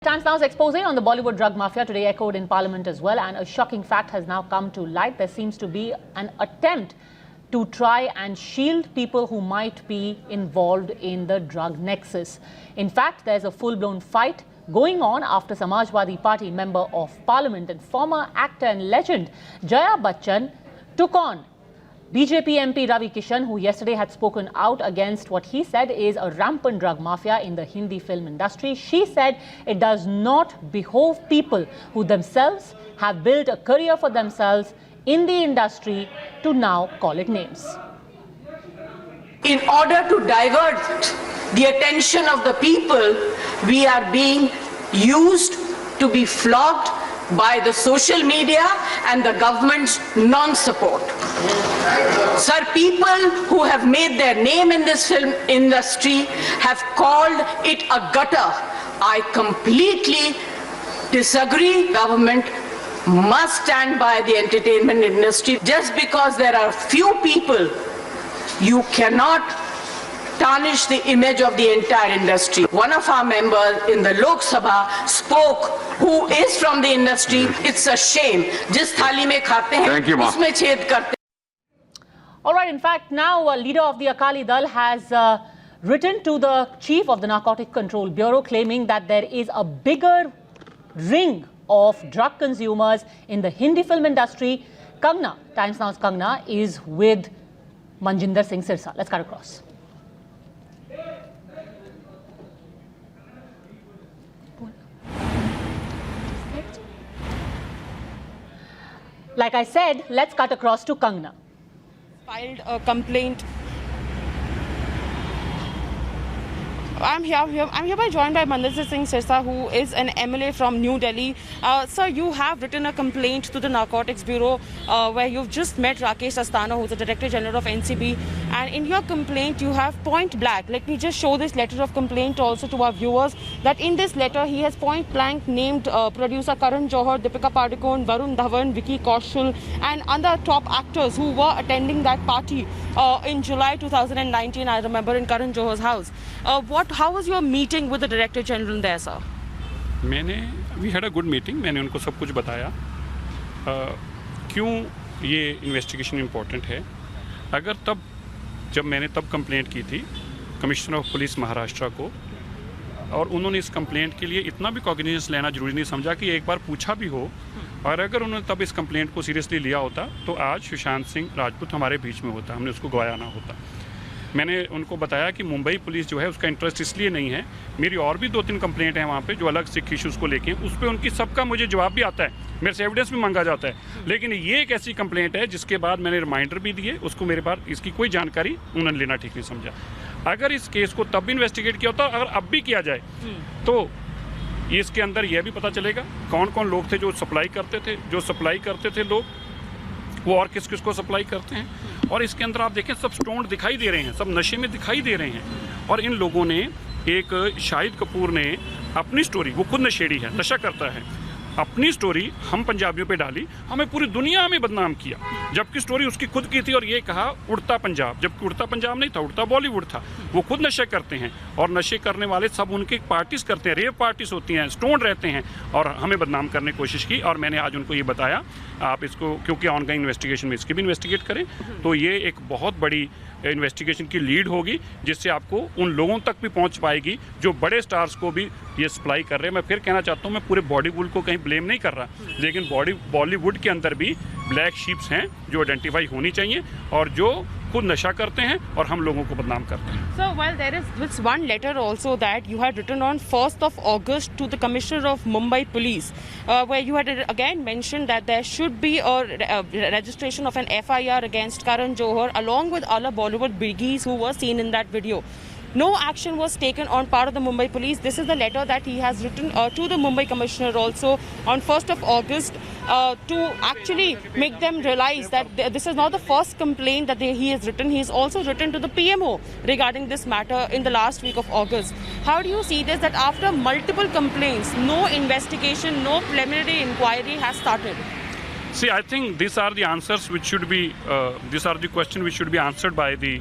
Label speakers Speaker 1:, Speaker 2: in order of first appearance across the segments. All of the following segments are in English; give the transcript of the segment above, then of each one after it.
Speaker 1: Times Now's expose on the Bollywood drug mafia today echoed in Parliament as well, and a shocking fact has now come to light. There seems to be an attempt to try and shield people who might be involved in the drug nexus. In fact, there's a full-blown fight going on after Samajwadi Party member of Parliament and former actor and legend Jaya Bachchan took on BJP MP Ravi Kishan, who yesterday had spoken out against what he said is a rampant drug mafia in the Hindi film industry. She said it does not behove people who themselves have built a career for themselves in the industry to now call it names.
Speaker 2: In order to divert the attention of the people, we are being used to be flogged by the social media and the government's non-support. Sir, people who have made their name in this film industry have called it a gutter. I completely disagree. Government must stand by the entertainment industry. Just because there are few people, you cannot tarnish the image of the entire industry. One of our members in the Lok Sabha spoke, who is from the industry. It's a shame. Jis thali mein khate hain, usme chhed karte.
Speaker 1: All right, in fact, now a leader of the Akali Dal has written to the chief of the Narcotic Control Bureau claiming that there is a bigger ring of drug consumers in the Hindi film industry. Kangna, Times Now's Kangna, is with Manjinder Singh Sirsa. Let's cut across. Like I said, let's cut across to Kangna.
Speaker 3: Filed a complaint. I'm hereby joined by Manjinder Singh Sirsa, who is an MLA from New Delhi. Sir, you have written a complaint to the Narcotics Bureau where you've just met Rakesh Asthana, who's the Director General of NCB. And in your complaint, you have point blank. Let me just show this letter of complaint also to our viewers. That in this letter, he has point blank named producer Karan Johar, Deepika Padukone, Varun Dhawan, Vicky Kaushal, and other top actors who were attending that party in July 2019. I remember in Karan Johar's house. How was your meeting with the Director General there, sir?
Speaker 4: We had a good meeting. मैंने उनको सब कुछ बताया क्यों ये investigation important है. अगर जब मैंने कंप्लेंट की थी कमिश्नर ऑफ पुलिस महाराष्ट्र को, और उन्होंने इस कंप्लेंट के लिए इतना भी कॉग्निजेंस लेना जरूरी नहीं समझा कि एक बार पूछा भी हो, और अगर उन्होंने तब इस कंप्लेंट को सीरियसली लिया होता तो आज सुशांत सिंह राजपूत हमारे बीच में होता, हमने उसको गवाया ना होता. मैंने उनको बताया कि मुंबई पुलिस जो है उसका इंटरेस्ट इसलिए नहीं है. मेरी और भी 2-3 कंप्लेंट हैं वहाँ पे जो अलग सिख इशूज़ को लेके, उस पर उनकी सबका मुझे जवाब भी आता है, मेरे से एविडेंस भी मांगा जाता है. लेकिन ये एक ऐसी कंप्लेंट है जिसके बाद मैंने रिमाइंडर भी दिए, उसको मेरे पास इसकी कोई जानकारी उन्होंने लेना ठीक नहीं समझा. अगर इस केस को तब भी इन्वेस्टिगेट किया होता, अगर अब भी किया जाए तो इसके अंदर यह भी पता चलेगा कौन कौन लोग थे जो सप्लाई करते थे लोग, वो और किस किस को सप्लाई करते हैं. और इसके अंदर आप देखें सब स्टोन्ड दिखाई दे रहे हैं, सब नशे में दिखाई दे रहे हैं. और इन लोगों ने, एक शाहिद कपूर ने अपनी स्टोरी, वो खुद नशेड़ी है, नशा करता है, अपनी स्टोरी हम पंजाबियों पे डाली, हमें पूरी दुनिया में बदनाम किया, जबकि स्टोरी उसकी खुद की थी. और ये कहा उड़ता पंजाब, जबकि उड़ता पंजाब नहीं था, उड़ता बॉलीवुड था. वो खुद नशे करते हैं और नशे करने वाले सब उनके पार्टीज करते हैं, रेव पार्टीज होती हैं, स्टोन रहते हैं, और हमें बदनाम करने की कोशिश की. और मैंने आज उनको ये बताया आप इसको, क्योंकि ऑनगोइंग इन्वेस्टिगेशन में इसकी भी इन्वेस्टिगेट करें, तो ये एक बहुत बड़ी इन्वेस्टिगेशन की लीड होगी जिससे आपको उन लोगों तक भी पहुंच पाएगी जो बड़े स्टार्स को भी ये सप्लाई कर रहे हैं. मैं फिर कहना चाहता हूं, मैं पूरे बॉलीवुड को कहीं ब्लेम नहीं कर रहा, लेकिन बॉलीवुड के अंदर भी ब्लैक शीप्स हैं जो आइडेंटिफाई होनी चाहिए और जो खुद नशा करते हैं और हम लोगों को बदनाम करते हैं.
Speaker 3: So while there is this one letter also that you had written on 1st of August to the Commissioner of Mumbai Police, where you had again mentioned that there should be a registration of an FIR against Karan Johar along with other Bollywood biggies who were seen in that video. No action was taken on part of the Mumbai police. This is the letter that he has written to the Mumbai Commissioner also on 1st of August to actually make them realize that this is not the first complaint that he has written. He has also written to the PMO regarding this matter in the last week of August. How do you see this, that after multiple complaints, no investigation, no preliminary inquiry has started?
Speaker 4: See, I think these are the answers which should be, these are the questions which should be answered by the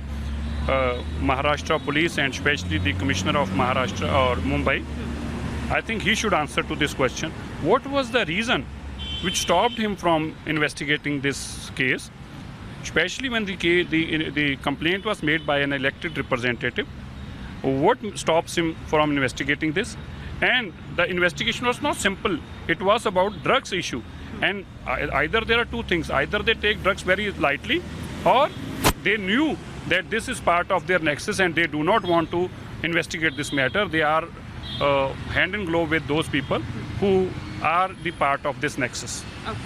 Speaker 4: Maharashtra Police and especially the Commissioner of Maharashtra or Mumbai. I think he should answer to this question. What was the reason which stopped him from investigating this case, especially when the complaint was made by an elected representative? What stops him from investigating this? And the investigation was not simple. It was about drugs issue. And either there are two things. Either they take drugs very lightly, or they knew that this is part of their nexus and they do not want to investigate this matter. They are hand in glove with those people who are the part of this nexus.
Speaker 3: Okay.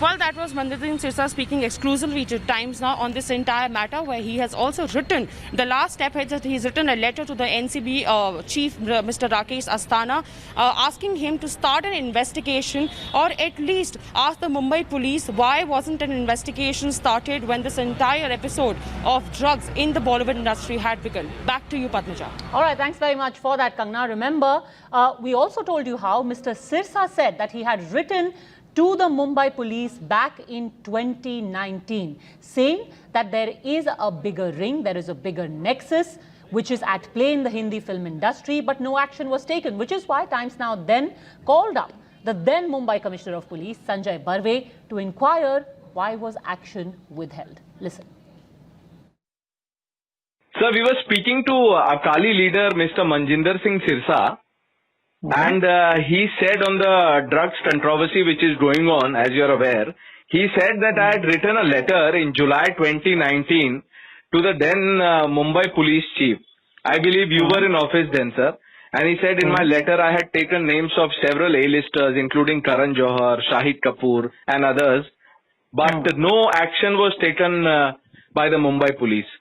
Speaker 3: Well, that was Mandirdin Sirsa speaking exclusively to Times Now on this entire matter, where he has also written, the last step is that he's written a letter to the NCB chief, Mr. Rakesh Asthana, asking him to start an investigation, or at least ask the Mumbai police why wasn't an investigation started when this entire episode of drugs in the Bollywood industry had begun. Back to you, Padmaja.
Speaker 1: All right, thanks very much for that, Kangna. Remember, we also told you how Mr. Sirsa said that he had written to the Mumbai police back in 2019, saying that there is a bigger ring, there is a bigger nexus, which is at play in the Hindi film industry, but no action was taken, which is why Times Now then called up the then Mumbai Commissioner of Police, Sanjay Barve, to inquire why was action withheld. Listen.
Speaker 5: Sir, we were speaking to Akali leader Mr. Manjinder Singh Sirsa, and he said on the drugs controversy which is going on, as you are aware, he said that I had written a letter in July 2019 to the then Mumbai police chief. I believe you were in office then, sir. And he said in my letter I had taken names of several A-listers, including Karan Johar, Shahid Kapoor and others, but no action was taken by the Mumbai police.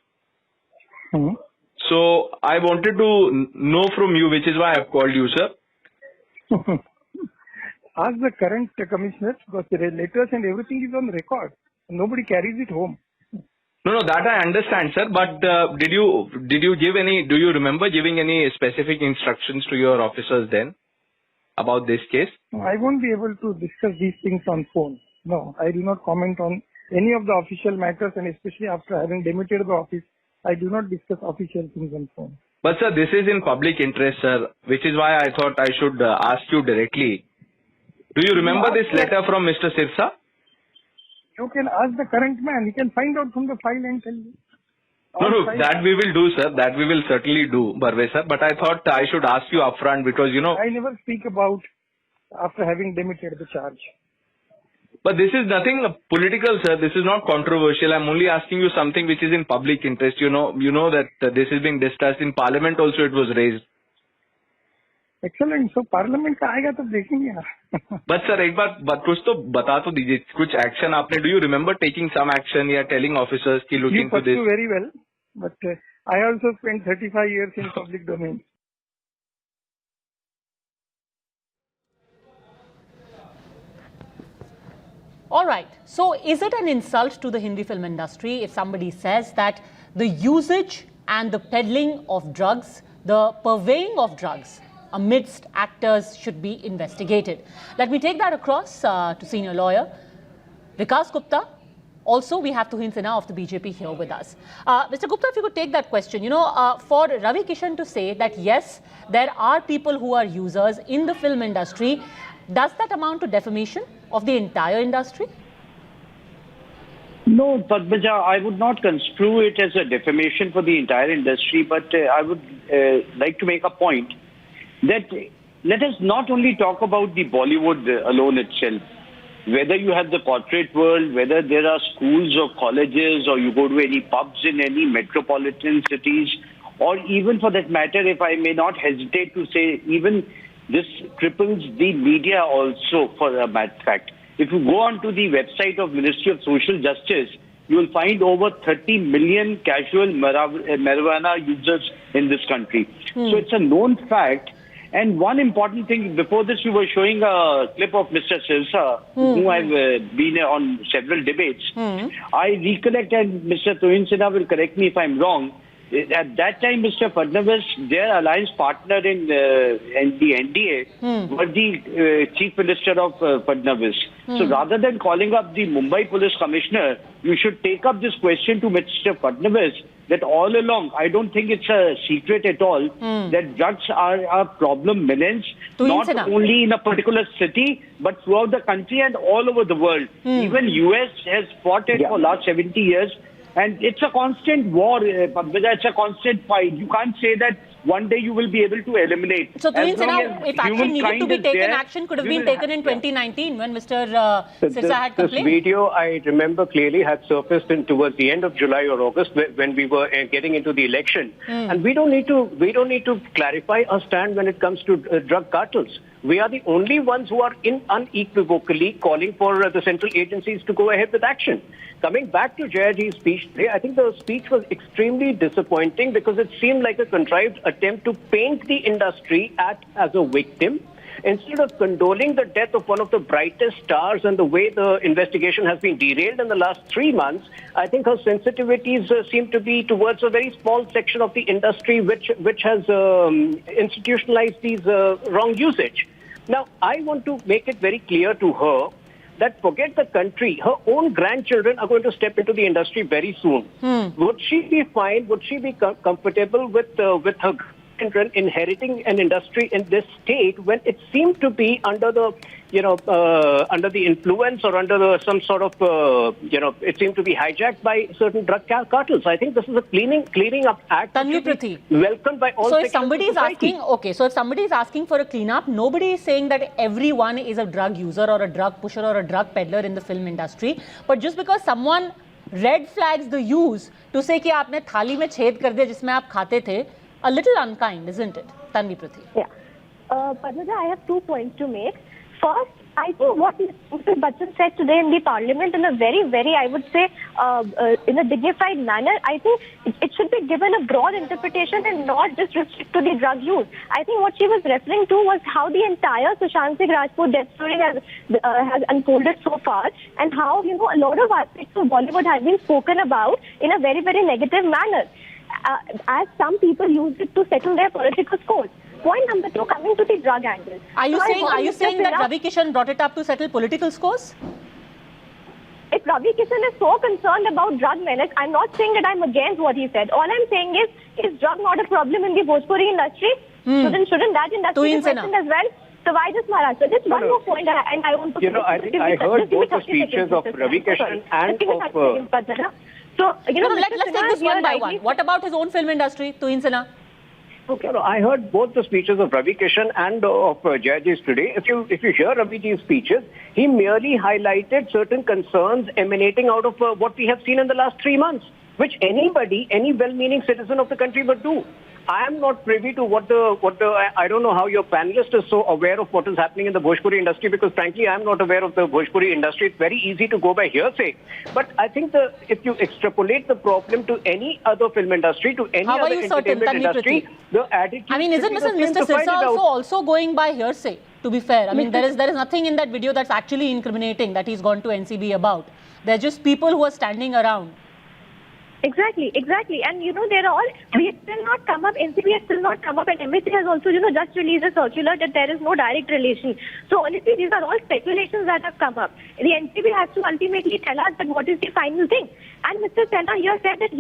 Speaker 5: So I wanted to know from you, which is why I have called you, sir.
Speaker 6: Ask the current commissioner, because the letters and everything is on record. Nobody carries it home.
Speaker 5: No, that I understand, sir. But do you remember giving any specific instructions to your officers then about this case?
Speaker 6: No, I won't be able to discuss these things on phone. No, I do not comment on any of the official matters, and especially after having demitted the office, I do not discuss official things on phone.
Speaker 5: But sir, this is in public interest, sir, which is why I thought I should ask you directly. Do you remember this letter from Mr. Sirsa?
Speaker 6: You can ask the current man. He can find out from the file and tell you.
Speaker 5: No, that we will do, sir. That we will certainly do, Barve sir. But I thought I should ask you upfront because, you know...
Speaker 6: I never speak about after having demitted the charge.
Speaker 5: But this is nothing political, sir. This is not controversial. I'm only asking you something which is in public interest. You know that this is being discussed in Parliament also. It was raised.
Speaker 6: Excellent. So Parliament का आएगा तो देखेंगे ना.
Speaker 5: But sir, एक बात कुछ तो बता तो दीजिए. कुछ action आपने? Do you remember taking some action या telling officers कि look into this?
Speaker 6: You pursue very well, but I also spent 35 years in public domain.
Speaker 1: All right. So is it an insult to the Hindi film industry if somebody says that the usage and the peddling of drugs, the purveying of drugs amidst actors should be investigated? Let me take that across to senior lawyer Vikas Gupta. Also, we have Tuhin Sinha of the BJP here with us. Mr. Gupta, if you could take that question, for Ravi Kishan to say that yes, there are people who are users in the film industry, does that amount to defamation of the entire industry?
Speaker 7: No, Padmaja, I would not construe it as a defamation for the entire industry, but I would like to make a point that let us not only talk about the Bollywood alone itself. Whether you have the corporate world, whether there are schools or colleges, or you go to any pubs in any metropolitan cities, or even for that matter, if I may not hesitate to say, even this cripples the media also, for a matter of fact. If you go onto the website of Ministry of Social Justice, you will find over 30 million casual marijuana users in this country. So it's a known fact. And one important thing, before this you were showing a clip of Mr. Sirsa, who I've been on several debates. I recollect, and Mr. Tuhin Sinha will correct me if I'm wrong, at that time Mr. Fadnavis, their alliance partner in the NDA, was the Chief Minister of Fadnavis. So rather than calling up the Mumbai Police Commissioner, you should take up this question to Mr. Fadnavis, that all along, I don't think it's a secret at all, that drugs are a problem menace, not only in a particular city, but throughout the country and all over the world. Even US has fought it for last 70 years. And it's a constant war, it's a constant fight. You can't say that one day you will be able to eliminate.
Speaker 1: So, Tuhin Sinha, if action needed to be taken, action could have been taken in 2019 when Mr. Sirsa had complained.
Speaker 8: This video, I remember clearly, had surfaced towards the end of July or August when we were getting into the election. And we don't need to clarify our stand when it comes to drug cartels. We are the only ones who are unequivocally calling for the central agencies to go ahead with action. Coming back to Jayaji's speech today, I think the speech was extremely disappointing because it seemed like a contrived attempt to paint the industry as a victim. Instead of condoling the death of one of the brightest stars and the way the investigation has been derailed in the last 3 months, I think her sensitivities seem to be towards a very small section of the industry which has institutionalized these wrong usage. Now, I want to make it very clear to her that forget the country, her own grandchildren are going to step into the industry very soon. Would she be fine? Would she be comfortable with her children inheriting an industry in this state when it seemed to be under the, under the influence or under some sort of, it seemed to be hijacked by certain drug cartels? I think this is a cleaning up act.
Speaker 1: Tanvi Prithi,
Speaker 8: welcomed by all.
Speaker 1: So if somebody is asking, so if somebody is asking for a cleanup, nobody is saying that everyone is a drug user or a drug pusher or a drug peddler in the film industry. But just because someone red flags the use to say कि आपने थाली में छेद कर दिया जिसमें आप खाते थे, a little unkind, isn't it? Tanvi Prithi.
Speaker 9: Yeah. Padmaja, I have 2 points to make. First, I think what Mr. Bachchan said today in the parliament in a very, very, I would say, in a dignified manner, I think it should be given a broad interpretation and not just restrict to the drug use. I think what she was referring to was how the entire Sushant Singh Rajput death story has unfolded so far, and how, a lot of aspects of Bollywood have been spoken about in a very, very negative manner. As some people use it to settle their political scores. Point number 2, coming to the drug angle.
Speaker 1: Are you saying that Ravi Kishan brought it up to settle political scores?
Speaker 9: If Ravi Kishan is so concerned about drug menace, I'm not saying that I'm against what he said. All I'm saying is drug not a problem in the Bhojpuri industry? Shouldn't that industry be questioned as well? So why just Maharashtra? Just one more point, and I want to...
Speaker 8: I heard both the speeches of Ravi Kishan and of...
Speaker 1: So, let's take this one by one. What about his own film industry, Tuhin Sinha?
Speaker 8: Okay, I heard both the speeches of Ravi Kishan and of Jayaji's today. If you hear Raviji's speeches, he merely highlighted certain concerns emanating out of what we have seen in the last 3 months, which any well-meaning citizen of the country would do. I am not privy to I don't know how your panelist is so aware of what is happening in the Bhojpuri industry, because frankly I am not aware of the Bhojpuri industry. It's very easy to go by hearsay. But I think if you extrapolate the problem to any other film industry, to any other entertainment industry, the attitude...
Speaker 1: I mean, isn't Mr. Sirsa also going by hearsay, to be fair? I mean, there is nothing in that video that's actually incriminating that he's gone to NCB about. They're just people who are standing around.
Speaker 9: Exactly. And, they're all, we have still not come up, NCB has still not come up, and MSC has also, just released a circular that there is no direct relation. So, honestly, these are all speculations that have come up. The NCB has to ultimately tell us that what is the final thing. And Mr. Sinha here said that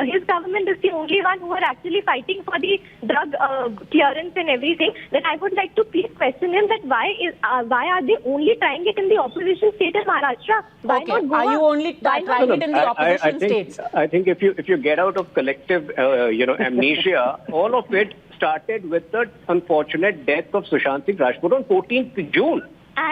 Speaker 9: his government is the only one who are actually fighting for the drug clearance and everything. Then I would like to please question him that why are they only trying it in the opposition state in Maharashtra? Why not Goa?
Speaker 1: Are you only trying it in the opposition states?
Speaker 8: I think if you get out of collective amnesia, all of it started with the unfortunate death of Sushant Singh Rajput on 14th June.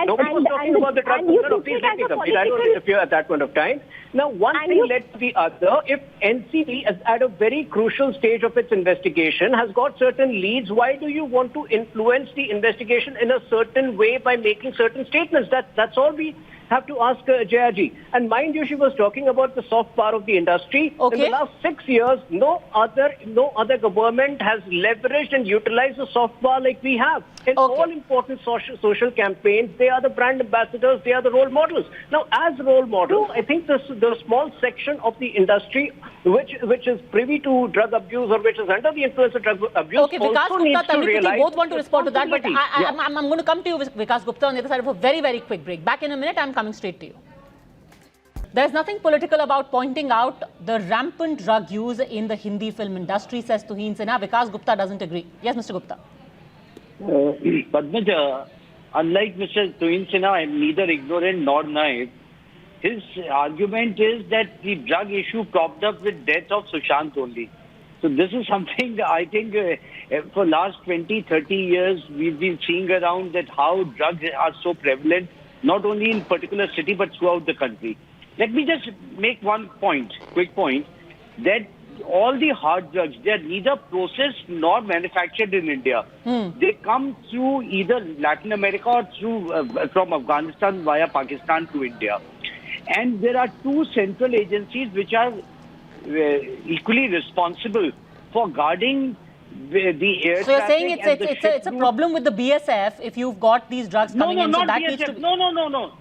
Speaker 8: Nobody was talking about the drug owner of these ladies. I don't interfere at that point of time. Now, one thing led to the other. If NCB is at a very crucial stage of its investigation, has got certain leads, why do you want to influence the investigation in a certain way by making certain statements? That's all we have to ask Jayaji. And mind you, she was talking about the soft power of the industry.
Speaker 1: Okay.
Speaker 8: In the last 6 years, no other government has leveraged and utilized the soft power like we have. In all important social campaigns, they are the brand ambassadors, they are the role models. Now, as role models, I think the small section of the industry which is privy to drug abuse or which is under the influence of drug abuse
Speaker 1: also
Speaker 8: Vikas
Speaker 1: needs
Speaker 8: Gupta,
Speaker 1: to realize... both want to respond to that, but I'm going to come to you, Vikas Gupta, on the other side of a very, very quick break. Back in a minute, I'm coming straight to you. There's nothing political about pointing out the rampant drug use in the Hindi film industry, says Tuhin Sinha. Vikas Gupta doesn't agree. Yes, Mr. Gupta.
Speaker 7: Padmaja, unlike Mr. Tuhin Sinha, I am neither ignorant nor naive. His argument is that the drug issue propped up with death of Sushant only. So this is something I think for last 20, 30 years we've been seeing around that how drugs are so prevalent, not only in particular city but throughout the country. Let me just make one point, quick point, that all the hard drugs, they are neither processed nor manufactured in India. They come through either Latin America or through from Afghanistan via Pakistan to India. And there are two central agencies which are equally responsible for guarding the air
Speaker 1: So you're
Speaker 7: traffic.
Speaker 1: saying
Speaker 7: and
Speaker 1: it's a problem with the BSF if you've got these drugs coming in, so that
Speaker 7: BSF.
Speaker 1: needs to be...
Speaker 7: No.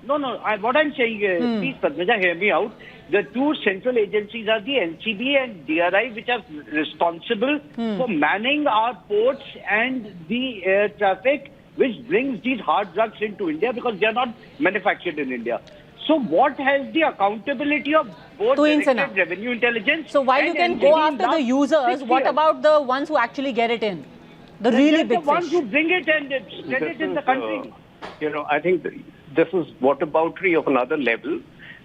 Speaker 7: What I'm saying, please, Padmaja, hear me out. The two central agencies are the NCB and DRI, which are responsible for manning our ports and the air traffic, which brings these hard drugs into India because they are not manufactured in India. So what has the accountability of both Directorate Revenue Intelligence?
Speaker 1: So while you can go after the users, what about the ones who actually get it in? The really big fish.
Speaker 7: The ones who bring it and spread it in the country.
Speaker 8: I think this is whataboutery of another level.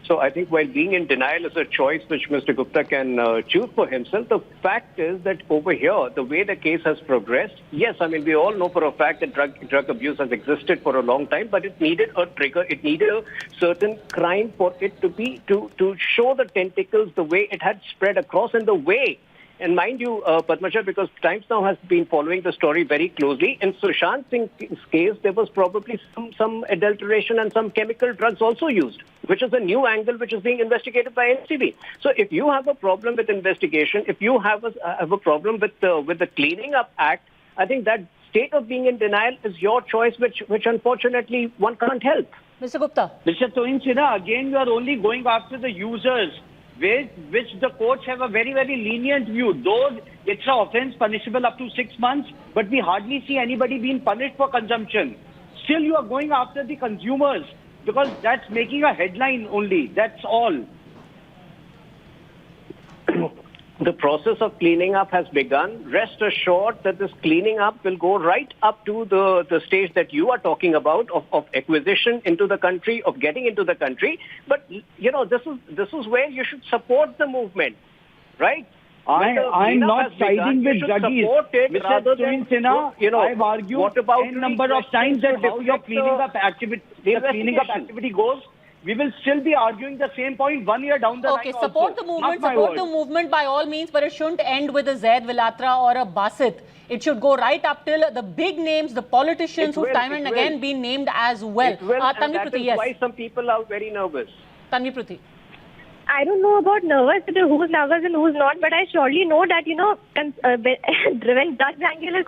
Speaker 8: So I think while being in denial is a choice which Mr. Gupta can choose for himself, the fact is that over here, the way the case has progressed, yes, I mean, we all know for a fact that drug abuse has existed for a long time, but it needed a trigger. It needed a certain crime for it to show the tentacles the way it had spread across and the way. And mind you, Padmaja, because Times Now has been following the story very closely, in Sushant Singh's case, there was probably some adulteration and some chemical drugs also used, which is a new angle which is being investigated by NCB. So if you have a problem with investigation, if you have a problem with the Cleaning Up Act, I think that state of being in denial is your choice, which unfortunately one can't help.
Speaker 1: Mr. Gupta.
Speaker 7: Mr. Tuhin Sinha, again, you are only going after the users, which the courts have a very, very lenient view. Though it's an offence punishable up to 6 months, but we hardly see anybody being punished for consumption. Still, you are going after the consumers because that's making a headline only. That's all.
Speaker 8: The process of cleaning up has begun. Rest assured that this cleaning up will go right up to the stage that you are talking about of acquisition into the country, of getting into the country. But, this is where you should support the movement, right?
Speaker 7: I'm not siding with druggies. Mr. Tuhin Sinha, I've argued a number of times that how your cleaning up activity goes. We will still be arguing the same point 1 year down the line.
Speaker 1: Okay, support the movement by all means, but it shouldn't end with a Zaid Vilatra or a Basit. It should go right up till the big names, the politicians who've time and again been named as well.
Speaker 8: It will, and that is why some people are very nervous.
Speaker 1: Tanvi Pruthi.
Speaker 9: I don't know about nervous, who's nervous and who's not, but I surely know that, when Doug Angle is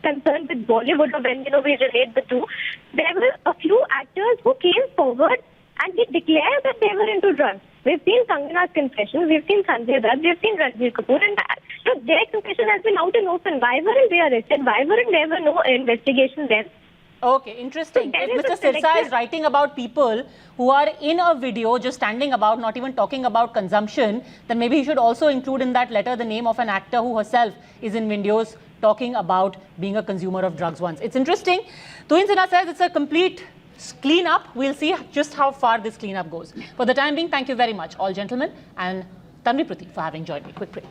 Speaker 9: concerned with Bollywood, or when, we relate the two, there were a few actors who came forward and they declared that they were into drugs. We've seen Kangana's confession, we've seen Sanjay Dutt, we've seen Ranbir Kapoor, and their confession has been out and open. Why weren't they arrested? Why weren't there no investigation there?
Speaker 1: Okay, interesting. If Mr. Sirsa is writing about people who are in a video just standing about, not even talking about consumption, then maybe he should also include in that letter the name of an actor who herself is in videos talking about being a consumer of drugs once. It's interesting. Tuhin Sinha says it's a complete clean-up. We'll see just how far this clean-up goes. For the time being, thank you very much, all gentlemen, and Tanvi Pruthi for having joined me. Quick break.